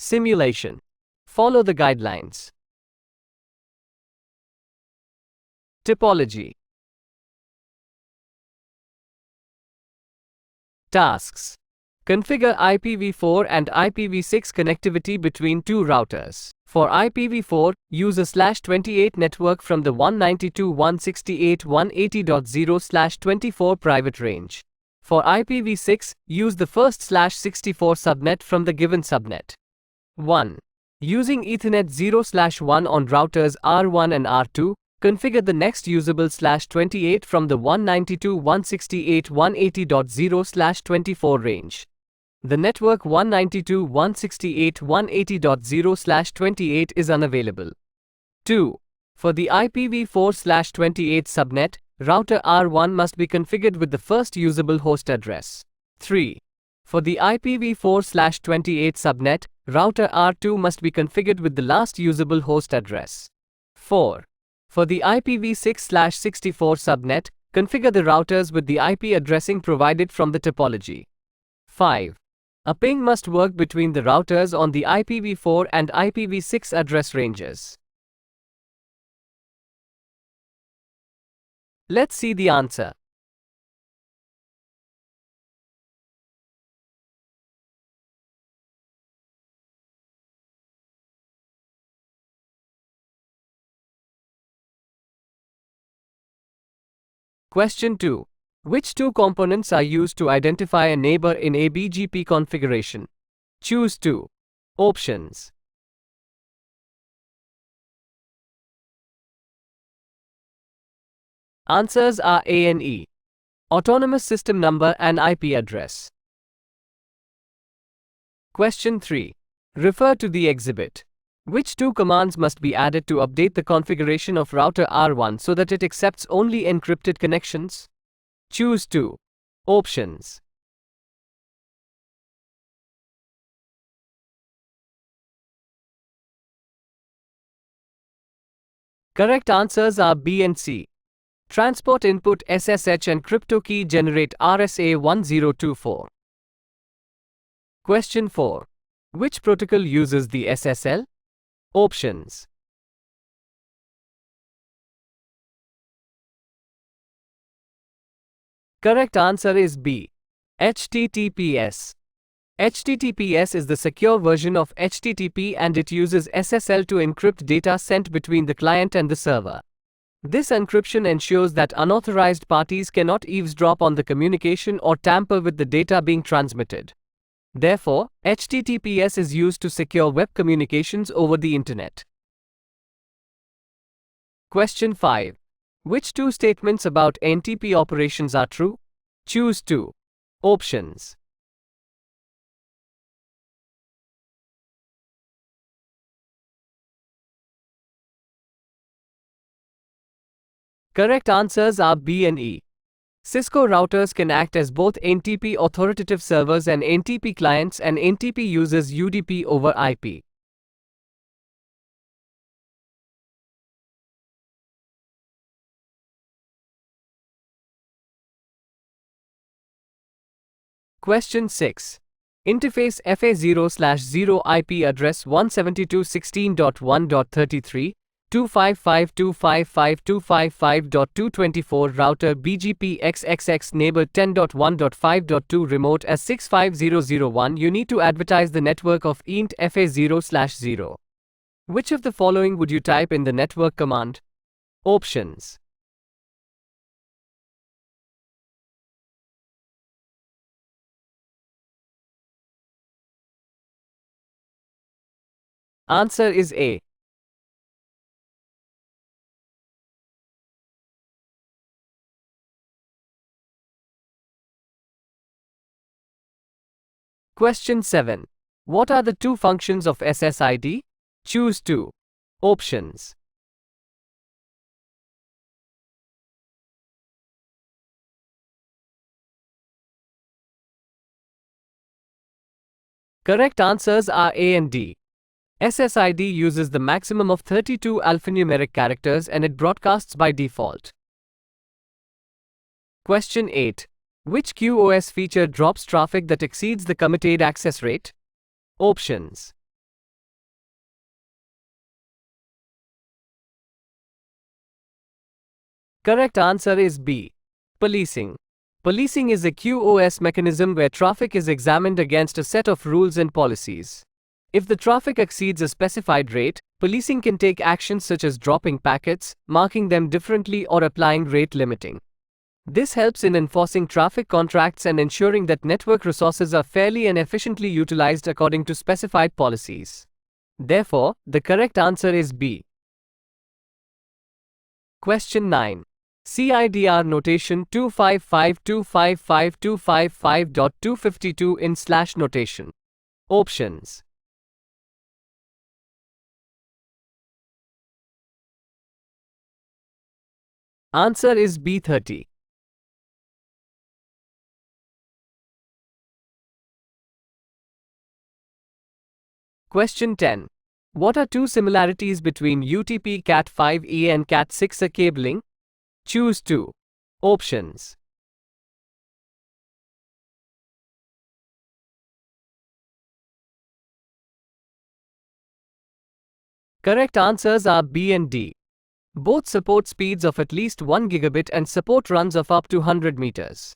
Simulation. Follow the guidelines. Topology. Tasks. Configure IPv4 and IPv6 connectivity between two routers. For IPv4, use a /28 network from the 192.168.180.0/24 private range. For IPv6, use the first /64 subnet from the given subnet. 1. Using Ethernet 0/1 on routers R1 and R2, configure the next usable /28 from the 192.168.180.0/24 range. The network 192.168.180.0/28 is unavailable. 2. For the IPv4/28 subnet, router R1 must be configured with the first usable host address. 3. For the IPv4/28 subnet, router R2 must be configured with the last usable host address. 4. For the IPv6/64 subnet, configure the routers with the IP addressing provided from the topology. 5. A ping must work between the routers on the IPv4 and IPv6 address ranges. Let's see the answer. Question 2. Which two components are used to identify a neighbor in a BGP configuration? Choose 2. Options. Answers are A and E. Autonomous system number and IP address. Question 3. Refer to the exhibit. Which two commands must be added to update the configuration of router R1 so that it accepts only encrypted connections? Choose 2. Options. Correct answers are B and C. Transport input SSH and crypto key generate RSA1024. Question 4. Which protocol uses the SSL? Options. Correct answer is B. HTTPS. HTTPS is the secure version of HTTP and it uses SSL to encrypt data sent between the client and the server. This encryption ensures that unauthorized parties cannot eavesdrop on the communication or tamper with the data being transmitted. Therefore, HTTPS is used to secure web communications over the Internet. Question 5. Which two statements about NTP operations are true? Choose 2. Options. Correct answers are B and E. Cisco routers can act as both NTP authoritative servers and NTP clients, and NTP uses UDP over IP. Question 6. Interface FA0/0 IP address 172.16.1.33, 255.255.255.224 router BGP XXX neighbor 10.1.5.2 remote as 65001. You need to advertise the network of int FA0/0. Which of the following would you type in the network command? Options. Answer is A. Question 7. What are the two functions of SSID? Choose 2. Options. Correct answers are A and D. SSID uses the maximum of 32 alphanumeric characters and it broadcasts by default. Question 8. Which QoS feature drops traffic that exceeds the committed access rate? Options. Correct answer is B. Policing. Policing is a QoS mechanism where traffic is examined against a set of rules and policies. If the traffic exceeds a specified rate, policing can take actions such as dropping packets, marking them differently, or applying rate limiting. This helps in enforcing traffic contracts and ensuring that network resources are fairly and efficiently utilized according to specified policies. Therefore, the correct answer is B. Question 9. CIDR notation 255.255.255.252 in slash notation. Options. Answer is B30. Question 10. What are two similarities between UTP Cat5e and Cat6e cabling? Choose 2. Options. Correct answers are B and D. Both support speeds of at least 1 gigabit and support runs of up to 100 meters.